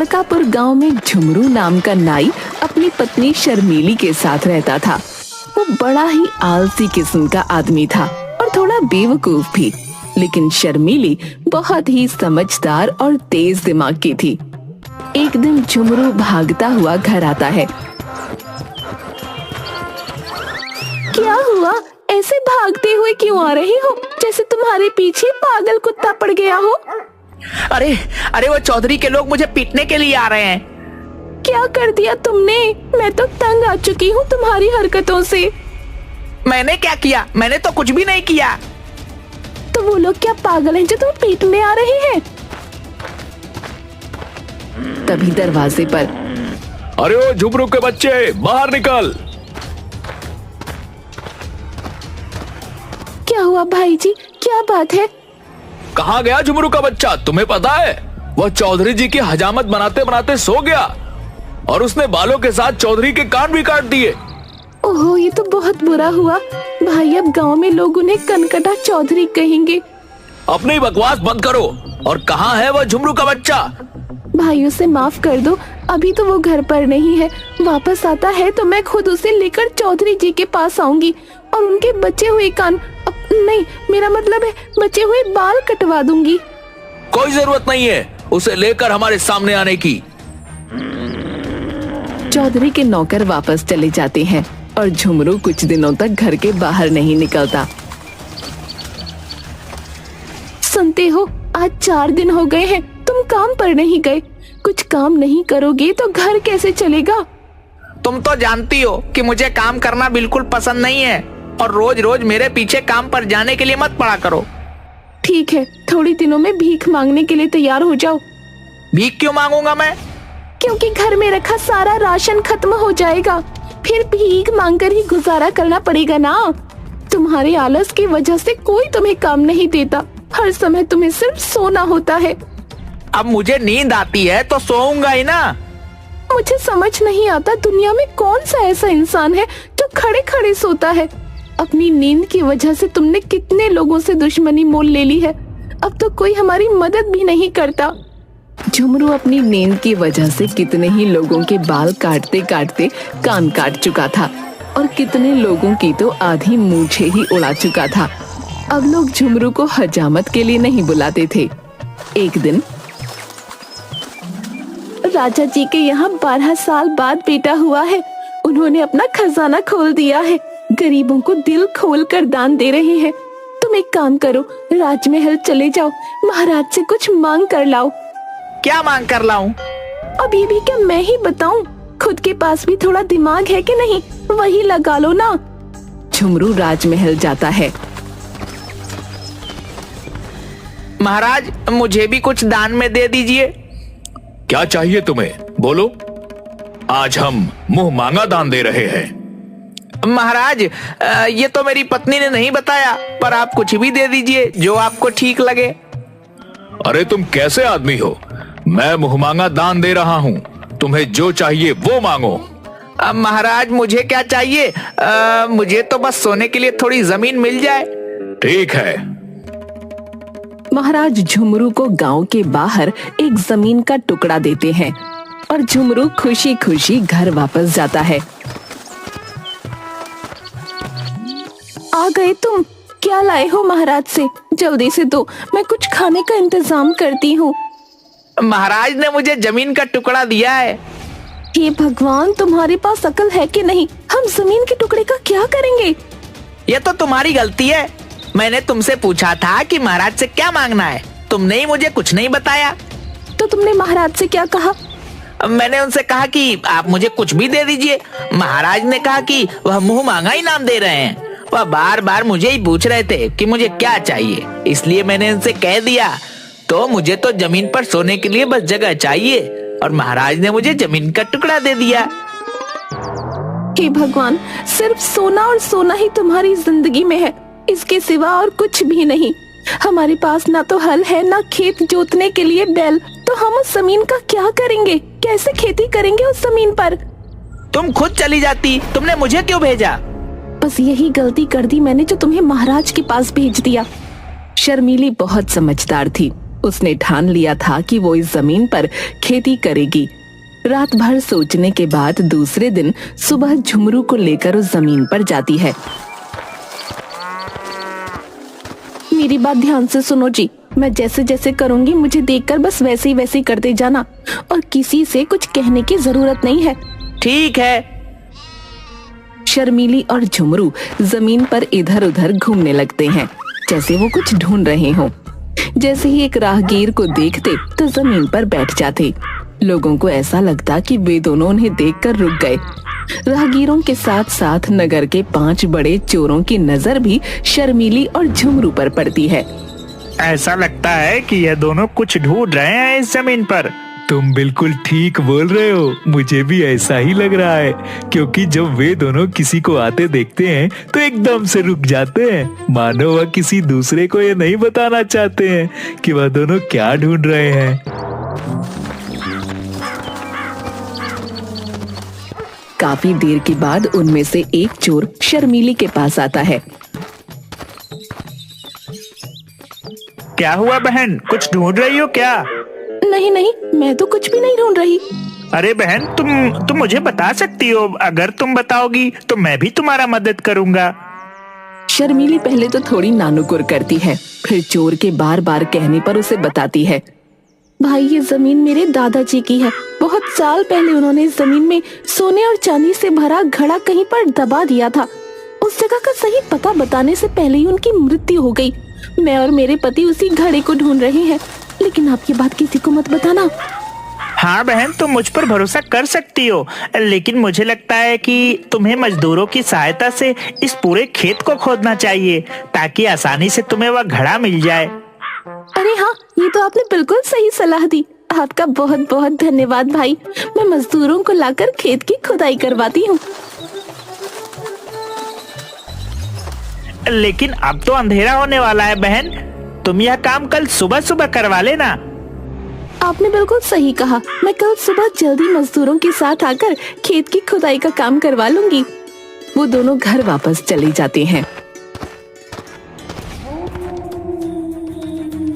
लड़कापुर गांव में झुमरू नाम का नाई अपनी पत्नी शर्मीली के साथ रहता था। वो बड़ा ही आलसी किस्म का आदमी था और थोड़ा बेवकूफ भी, लेकिन शर्मीली बहुत ही समझदार और तेज दिमाग की थी। एक दिन झुमरू भागता हुआ घर आता है। क्या हुआ? ऐसे भागते हुए क्यों आ रही हो, जैसे तुम्हारे पीछे पागल कुत्ता पड़ गया हो? अरे वो चौधरी के लोग मुझे पीटने के लिए आ रहे हैं। क्या कर दिया तुमने? मैं तो तंग आ चुकी हूँ तुम्हारी हरकतों से। मैंने क्या किया? मैंने तो कुछ भी नहीं किया। तो वो लोग क्या पागल हैं जो तुम्हें पीटने आ रहे हैं? तभी दरवाजे पर, अरे ओ झुमरू के बच्चे, बाहर निकल। क्या हुआ भाई जी, क्या बात है? कहाँ गया झुमरू का बच्चा? तुम्हें पता है, वह चौधरी जी की हजामत बनाते बनाते सो गया और उसने बालों के साथ चौधरी के कान भी काट दिए। ओहो, ये तो बहुत बुरा हुआ भाई। अब गांव में लोग उन्हें कनकटा चौधरी कहेंगे। अपनी बकवास बंद करो। और कहाँ है वह झुमरू का बच्चा? भाई उसे माफ कर दो, अभी तो वो घर पर नहीं है। वापस आता है तो मैं खुद उसे लेकर चौधरी जी के पास आऊंगी और उनके बचे हुए कान, नहीं मेरा मतलब है बचे हुए बाल कटवा दूंगी। कोई जरूरत नहीं है उसे लेकर हमारे सामने आने की। चौधरी के नौकर वापस चले जाते हैं और झुमरू कुछ दिनों तक घर के बाहर नहीं निकलता। सुनते हो, आज 4 दिन हो गए हैं तुम काम पर नहीं गए। कुछ काम नहीं करोगे तो घर कैसे चलेगा? तुम तो जानती हो कि मुझे काम करना बिल्कुल पसंद नहीं है और रोज रोज मेरे पीछे काम पर जाने के लिए मत पड़ा करो। ठीक है, थोड़ी दिनों में भीख मांगने के लिए तैयार हो जाओ। भीख क्यों मांगूंगा मैं? क्योंकि घर में रखा सारा राशन खत्म हो जाएगा, फिर भीख मांगकर ही गुजारा करना पड़ेगा ना। तुम्हारे आलस की वजह से कोई तुम्हें काम नहीं देता, हर समय तुम्हें सिर्फ सोना होता है। अब मुझे नींद आती है तो सोऊंगा ही ना। मुझे समझ नहीं आता दुनिया में कौन सा ऐसा इंसान है जो खड़े खड़े सोता है। अपनी नींद की वजह से तुमने कितने लोगों से दुश्मनी मोल ले ली है, अब तो कोई हमारी मदद भी नहीं करता। झुमरू अपनी नींद की वजह से कितने ही लोगों के बाल काटते काटते कान काट चुका था और कितने लोगों की तो आधी मूछें ही उड़ा चुका था। अब लोग झुमरू को हजामत के लिए नहीं बुलाते थे। एक दिन राजा जी के यहाँ 12 साल बाद बेटा हुआ है। उन्होंने अपना खजाना खोल दिया है, गरीबों को दिल खोल कर दान दे रहे हैं। तुम एक काम करो, राजमहल चले जाओ, महाराज से कुछ मांग कर लाओ। क्या मांग कर लाऊं? अब ये भी क्या मैं ही बताऊं? खुद के पास भी थोड़ा दिमाग है कि नहीं, वही लगा लो ना। झुमरू राजमहल जाता है। महाराज, मुझे भी कुछ दान में दे दीजिए। क्या चाहिए तुम्हें, बोलो। आज हम मुंह मांगा दान दे रहे हैं। महाराज, ये तो मेरी पत्नी ने नहीं बताया, पर आप कुछ भी दे दीजिए जो आपको ठीक लगे। अरे तुम कैसे आदमी हो, मैं मुंह मांगा दान दे रहा हूँ, तुम्हें जो चाहिए वो मांगो। महाराज, मुझे क्या चाहिए? मुझे तो बस सोने के लिए थोड़ी जमीन मिल जाए। ठीक है। महाराज झुमरू को गांव के बाहर एक जमीन का टुकड़ा देते हैं और झुमरू खुशी खुशी घर वापस जाता है। आ गए तुम? क्या लाए हो महाराज से? जल्दी से दो, मैं कुछ खाने का इंतजाम करती हूँ। महाराज ने मुझे जमीन का टुकड़ा दिया है। हे भगवान, तुम्हारे पास अकल है कि नहीं? हम जमीन के टुकड़े का क्या करेंगे? ये तो तुम्हारी गलती है। मैंने तुमसे पूछा था कि महाराज से क्या मांगना है, तुमने ही मुझे कुछ नहीं बताया। तो तुमने महाराज से क्या कहा? मैंने उनसे कहा कि आप मुझे कुछ भी दे दीजिए। महाराज ने कहा कि वह मुंह मांगा इनाम दे रहे हैं। वह बार बार मुझे ही पूछ रहे थे कि मुझे क्या चाहिए, इसलिए मैंने उनसे कह दिया तो मुझे तो जमीन पर सोने के लिए बस जगह चाहिए और महाराज ने मुझे जमीन का टुकड़ा दे दिया। हे भगवान, सिर्फ सोना और सोना ही तुम्हारी जिंदगी में है, इसके सिवा और कुछ भी नहीं। हमारे पास ना तो हल है ना खेत जोतने के लिए बैल, तो हम उस जमीन का क्या करेंगे? कैसे खेती करेंगे उस जमीन पर? तुम खुद चली जाती, तुमने मुझे क्यों भेजा? बस यही गलती कर दी मैंने जो तुम्हें महाराज के पास भेज दिया। शर्मीली बहुत समझदार थी, उसने ठान लिया था कि वो इस जमीन पर खेती करेगी। रात भर सोचने के बाद दूसरे दिन सुबह झुमरू को लेकर उस जमीन पर जाती है। मेरी बात ध्यान से सुनो जी, मैं जैसे जैसे करूंगी मुझे देखकर बस वैसे ही करते जाना और किसी से कुछ कहने की जरूरत नहीं है। ठीक है। शर्मीली और झुमरू जमीन पर इधर उधर घूमने लगते हैं जैसे वो कुछ ढूंढ रहे हों। जैसे ही एक राहगीर को देखते तो जमीन पर बैठ जाते। लोगों को ऐसा लगता कि वे दोनों उन्हें देखकर रुक गए। राहगीरों के साथ साथ नगर के 5 बड़े चोरों की नजर भी शर्मीली और झुमरू पर पड़ती है। ऐसा लगता है कि ये दोनों कुछ ढूंढ रहे हैं इस जमीन पर। तुम बिल्कुल ठीक बोल रहे हो, मुझे भी ऐसा ही लग रहा है, क्योंकि जब वे दोनों किसी को आते देखते हैं तो एकदम से रुक जाते हैं, मानो वह किसी दूसरे को ये नहीं बताना चाहते हैं कि वह दोनों क्या ढूंढ रहे हैं। काफी देर के बाद उनमें से एक चोर शर्मीली के पास आता है। क्या हुआ बहन, कुछ ढूंढ रही हो क्या? नहीं नहीं, मैं तो कुछ भी नहीं ढूंढ रही। अरे बहन, तुम मुझे बता सकती हो। अगर तुम बताओगी तो मैं भी तुम्हारा मदद करूंगा। शर्मीली पहले तो थोड़ी नानुकुर करती है, फिर चोर के बार बार कहने पर उसे बताती है। भाई, ये जमीन मेरे दादाजी की है। बहुत साल पहले उन्होंने इस जमीन में सोने और चांदी से भरा घड़ा कहीं पर दबा दिया था। उस जगह का सही पता बताने से पहले ही उनकी मृत्यु हो गई। मैं और मेरे पति उसी घड़े को ढूंढ रहे हैं, लेकिन आप ये बात किसी को मत बताना। हाँ बहन, तुम मुझ पर भरोसा कर सकती हो, लेकिन मुझे लगता है कि तुम्हें मजदूरों की सहायता से इस पूरे खेत को खोदना चाहिए ताकि आसानी से तुम्हें वह घड़ा मिल जाए। अरे हाँ, ये तो आपने बिल्कुल सही सलाह दी। आपका बहुत बहुत धन्यवाद भाई। मैं मजदूरों को लाकर खेत की खुदाई करवाती हूँ। लेकिन अब तो अंधेरा होने वाला है बहन, तुम यह काम कल सुबह सुबह करवा लेना। आपने बिल्कुल सही कहा। मैं कल सुबह जल्दी मजदूरों के साथ आकर खेत की खुदाई का काम करवा लूंगी। वो दोनों घर वापस चले जाते हैं।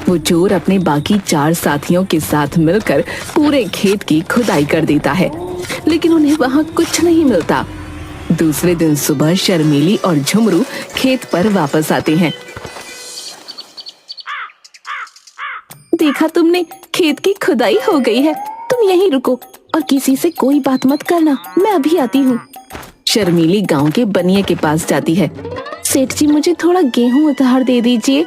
वो चोर अपने बाकी 4 साथियों के साथ मिलकर पूरे खेत की खुदाई कर देता है, लेकिन उन्हें वहाँ कुछ नहीं मिलता। दूसरे दिन सुबह शर्मीली और झुमरू खेत पर वापस आते हैं। देखा तुमने, खेत की खुदाई हो गई है। तुम यहीं रुको और किसी से कोई बात मत करना, मैं अभी आती हूँ। शर्मीली गांव के बनिए के पास जाती है। सेठ जी, मुझे थोड़ा गेहूं उधार दे दीजिए।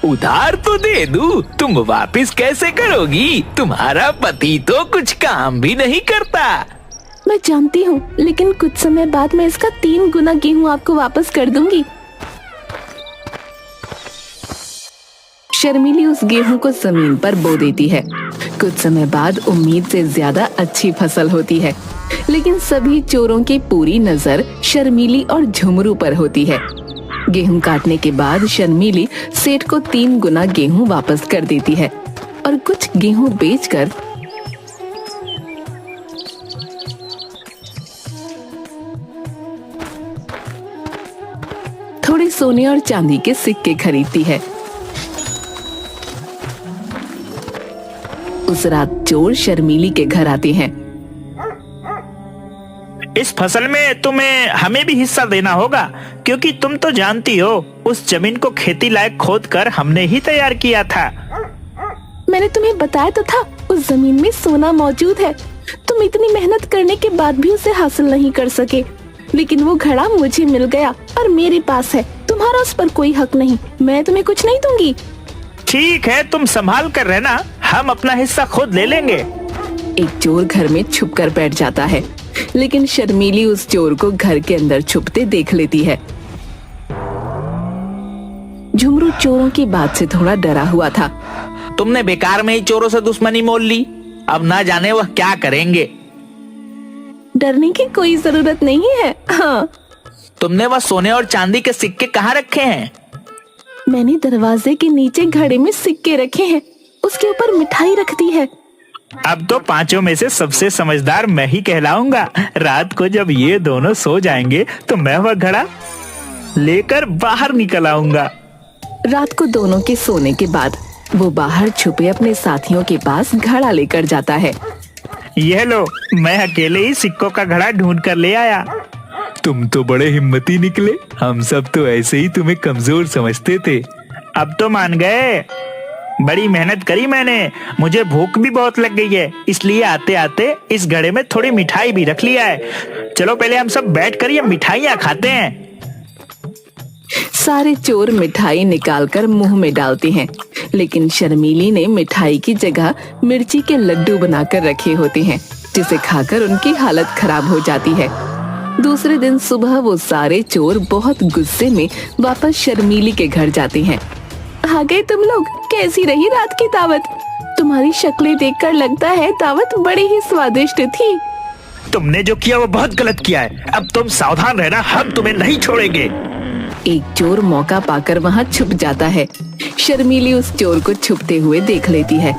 उधार तो दे दूं, तुम वापस कैसे करोगी? तुम्हारा पति तो कुछ काम भी नहीं करता। मैं जानती हूँ, लेकिन कुछ समय बाद मैं इसका 3 गुना गेहूं आपको वापस कर दूंगी। शर्मीली उस गेहूं को जमीन पर बो देती है। कुछ समय बाद उम्मीद से ज्यादा अच्छी फसल होती है, लेकिन सभी चोरों की पूरी नजर शर्मीली और झुमरू पर होती है। गेहूं काटने के बाद शर्मीली सेठ को 3 गुना गेहूं वापस कर देती है और कुछ गेहूं बेचकर थोड़े सोने और चांदी के सिक्के खरीदती है। उस रात चोर शर्मीली के घर आते हैं। इस फसल में तुम्हें हमें भी हिस्सा देना होगा, क्योंकि तुम तो जानती हो उस जमीन को खेती लायक खोद कर हमने ही तैयार किया था। मैंने तुम्हें बताया तो था, उस जमीन में सोना मौजूद है। तुम इतनी मेहनत करने के बाद भी उसे हासिल नहीं कर सके, लेकिन वो घड़ा मुझे मिल गया और मेरे पास है। तुम्हारा उस पर कोई हक नहीं। मैं तुम्हें कुछ नहीं दूंगी। ठीक है, तुम संभाल कर रहना, हम अपना हिस्सा खुद ले लेंगे। एक चोर घर में छुप कर बैठ जाता है, लेकिन शर्मीली उस चोर को घर के अंदर छुपते देख लेती है। झुमरू चोरों की बात से थोड़ा डरा हुआ था। तुमने बेकार में ही चोरों से दुश्मनी मोल ली, अब ना जाने वह क्या करेंगे। डरने की कोई जरूरत नहीं है। हाँ, तुमने वह सोने और चांदी के सिक्के कहाँ रखे हैं? मैंने दरवाजे के नीचे घड़े में सिक्के रखे हैं, उसके ऊपर मिठाई रख दी है। अब तो 5 में से सबसे समझदार मैं ही कहलाऊंगा। रात को जब ये दोनों सो जाएंगे तो मैं वह घड़ा लेकर बाहर निकल आऊंगा। रात को दोनों के सोने के बाद वो बाहर छुपे अपने साथियों के पास घड़ा लेकर जाता है। यह लो, मैं अकेले ही सिक्कों का घड़ा ढूंढ कर ले आया। तुम तो बड़े हिम्मती निकले, हम सब तो ऐसे ही तुम्हें कमजोर समझते थे। अब तो मान गए। बड़ी मेहनत करी मैंने, मुझे भूख भी बहुत लग गई है, इसलिए आते आते इस घड़े में थोड़ी मिठाई भी रख लिया है। चलो पहले हम सब बैठ कर ये मिठाइयाँ खाते हैं। सारे चोर मिठाई निकालकर मुंह में डालते हैं, लेकिन शर्मीली ने मिठाई की जगह मिर्ची के लड्डू बनाकर रखे होते हैं, जिसे खाकर उनकी हालत खराब हो जाती है। दूसरे दिन सुबह वो सारे चोर बहुत गुस्से में वापस शर्मीली के घर जाते हैं। आ गए तुम लोग, कैसी रही रात की दावत? तुम्हारी शक्लें देखकर लगता है दावत बड़ी ही स्वादिष्ट थी। तुमने जो किया वो बहुत गलत किया है, अब तुम सावधान रहना, हम तुम्हें नहीं छोड़ेंगे। एक चोर मौका पाकर वहाँ छुप जाता है। शर्मीली उस चोर को छुपते हुए देख लेती है।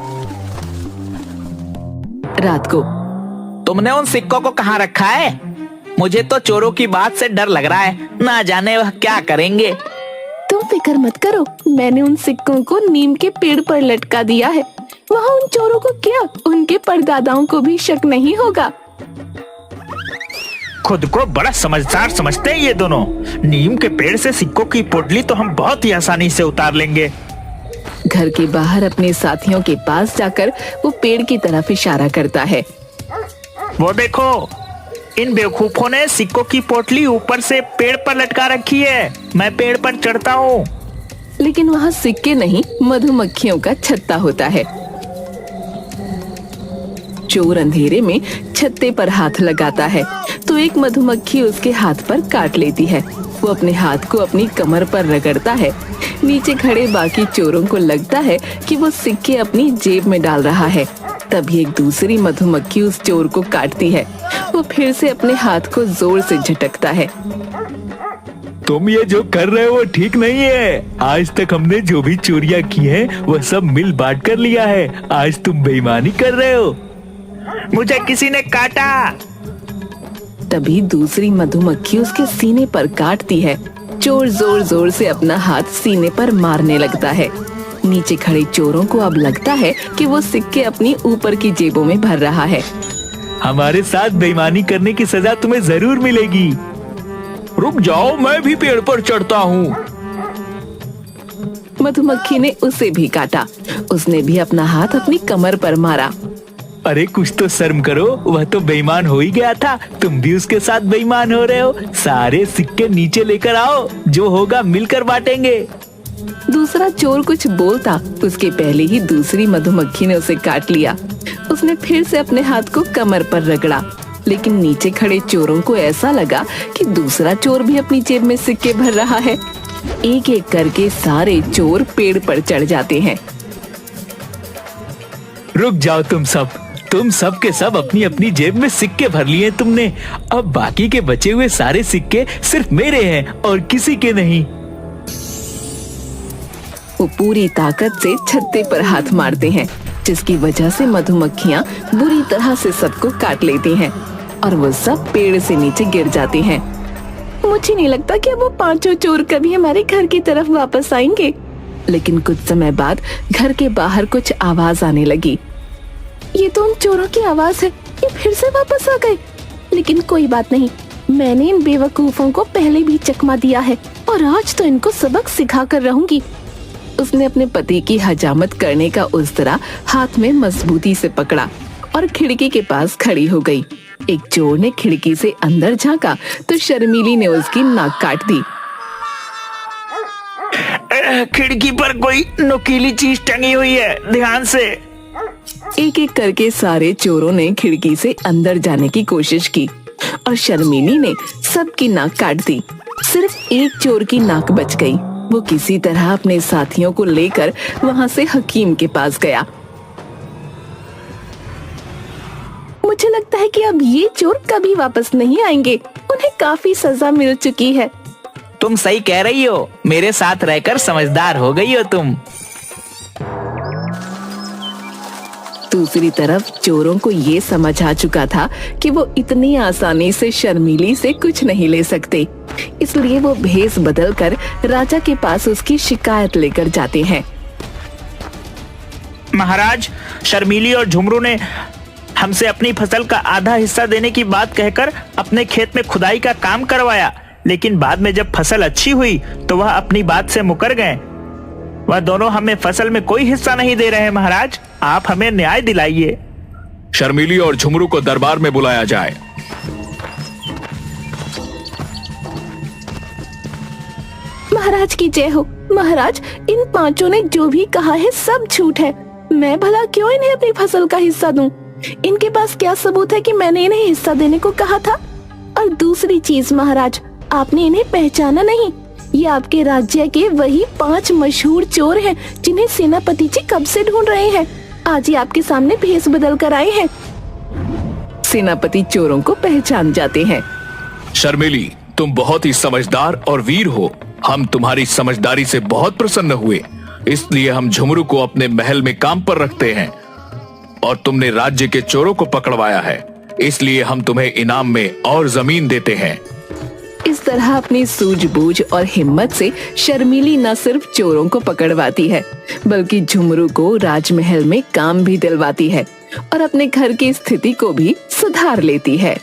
रात को तुमने उन सिक्कों को कहाँ रखा है? मुझे तो चोरों की बात से डर लग रहा है, ना जाने वह क्या करेंगे। तुम फिक्र मत करो, मैंने उन सिक्कों को नीम के पेड़ पर लटका दिया है। वहाँ उन चोरों को क्या, उनके परदादाओं को भी शक नहीं होगा। खुद को बड़ा समझदार समझते हैं ये दोनों। नीम के पेड़ से सिक्कों की पोटली तो हम बहुत ही आसानी से उतार लेंगे। घर के बाहर अपने साथियों के पास जाकर वो पेड़ की तरफ इशारा करता है। वो देखो, इन बेवकूफों ने सिक्कों की पोटली ऊपर से पेड़ पर लटका रखी है। मैं पेड़ पर चढ़ता हूँ। लेकिन वहाँ सिक्के नहीं, मधुमक्खियों का छत्ता होता है। चोर अंधेरे में छत्ते पर हाथ लगाता है तो एक मधुमक्खी उसके हाथ पर काट लेती है। वो अपने हाथ को अपनी कमर पर रगड़ता है। नीचे खड़े बाकी चोरों को लगता है कि वो सिक्के अपनी जेब में डाल रहा है। तभी एक दूसरी मधुमक्खी उस चोर को काटती है। वो फिर से अपने हाथ को जोर से झटकता है। तुम ये जो कर रहे हो वो ठीक नहीं है। आज तक हमने जो भी चोरियां की हैं, वह सब मिल बांट कर लिया है। आज तुम बेईमानी कर रहे हो। मुझे किसी ने काटा। तभी दूसरी मधुमक्खी उसके सीने पर काटती है। चोर जोर जोर से अपना हाथ सीने पर मारने लगता है। नीचे खड़े चोरों को अब लगता है कि वो सिक्के अपनी ऊपर की जेबों में भर रहा है। हमारे साथ बेईमानी करने की सजा तुम्हें जरूर मिलेगी। रुक जाओ, मैं भी पेड़ पर चढ़ता हूँ। मधुमक्खी ने उसे भी काटा। उसने भी अपना हाथ अपनी कमर पर मारा। अरे कुछ तो शर्म करो, वह तो बेईमान हो ही गया था, तुम भी उसके साथ बेईमान हो रहे हो। सारे सिक्के नीचे लेकर आओ, जो होगा मिलकर बांटेंगे। दूसरा चोर कुछ बोलता उसके पहले ही दूसरी मधुमक्खी ने उसे काट लिया। उसने फिर से अपने हाथ को कमर पर रगड़ा, लेकिन नीचे खड़े चोरों को ऐसा लगा कि दूसरा चोर भी अपनी जेब में सिक्के भर रहा है। एक एक करके सारे चोर पेड़ पर चढ़ जाते हैं। रुक जाओ तुम सब के सब अपनी अपनी जेब में सिक्के भर लिए तुमने। अब बाकी के बचे हुए सारे सिक्के सिर्फ मेरे हैं और किसी के नहीं। वो पूरी ताकत से छत्ते पर हाथ मारते हैं, जिसकी वजह से मधुमक्खियाँ बुरी तरह से सबको काट लेती हैं और वो सब पेड़ से नीचे गिर जाते हैं। मुझे नहीं लगता कि अब वो पांचों चोर कभी हमारे घर की तरफ वापस आएंगे। लेकिन कुछ समय बाद घर के बाहर कुछ आवाज आने लगी। ये तो उन चोरों की आवाज है, ये फिर से वापस आ गए। लेकिन कोई बात नहीं, मैंने इन बेवकूफों को पहले भी चकमा दिया है और आज तो इनको सबक सिखा कर रहूंगी। उसने अपने पति की हजामत करने का उस्तरा हाथ में मजबूती से पकड़ा और खिड़की के पास खड़ी हो गई। एक चोर ने खिड़की से अंदर झांका तो शर्मीली ने उसकी नाक काट दी। खिड़की पर कोई नुकीली चीज टंगी हुई है, ध्यान से। एक एक करके सारे चोरों ने खिड़की से अंदर जाने की कोशिश की और शर्मीली ने सबकी नाक काट दी। सिर्फ एक चोर की नाक बच गई। वो किसी तरह अपने साथियों को लेकर वहां से हकीम के पास गया। मुझे लगता है कि अब ये चोर कभी वापस नहीं आएंगे, उन्हें काफी सजा मिल चुकी है। तुम सही कह रही हो, मेरे साथ रहकर समझदार हो गई हो तुम। दूसरी तरफ चोरों को ये समझ आ चुका था कि वो इतनी आसानी से शर्मीली से कुछ नहीं ले सकते, इसलिए वो भेष बदलकर राजा के पास उसकी शिकायत लेकर जाते हैं। महाराज, शर्मीली और झुमरू ने हमसे अपनी फसल का आधा हिस्सा देने की बात कहकर अपने खेत में खुदाई का काम करवाया, लेकिन बाद में जब फसल अच्छी हुई तो वह अपनी बात से मुकर गए। वह दोनों हमें फसल में कोई हिस्सा नहीं दे रहे। महाराज, आप हमें न्याय दिलाइए। शर्मीली और झुमरू को दरबार में बुलाया जाए। महाराज की जय हो। महाराज, इन पांचों ने जो भी कहा है सब झूठ है। मैं भला क्यों इन्हें अपनी फसल का हिस्सा दूं? इनके पास क्या सबूत है कि मैंने इन्हें हिस्सा देने को कहा था? और दूसरी चीज महाराज, आपने इन्हें पहचाना नहीं। ये आपके राज्य के वही 5 मशहूर चोर हैं जिन्हें सेनापति जी कब से ढूंढ रहे हैं। आज ही आपके सामने भेष बदल कर आए हैं। सेनापति चोरों को पहचान जाते हैं। शर्मीली, तुम बहुत ही समझदार और वीर हो। हम तुम्हारी समझदारी से बहुत प्रसन्न हुए, इसलिए हम झुमरू को अपने महल में काम पर रखते हैं। और तुमने राज्य के चोरों को पकड़वाया है, इसलिए हम तुम्हें इनाम में और जमीन देते हैं। इस तरह अपनी सूझबूझ और हिम्मत से शर्मीली न सिर्फ चोरों को पकड़वाती है, बल्कि झुमरू को राजमहल में काम भी दिलवाती है और अपने घर की स्थिति को भी सुधार लेती है।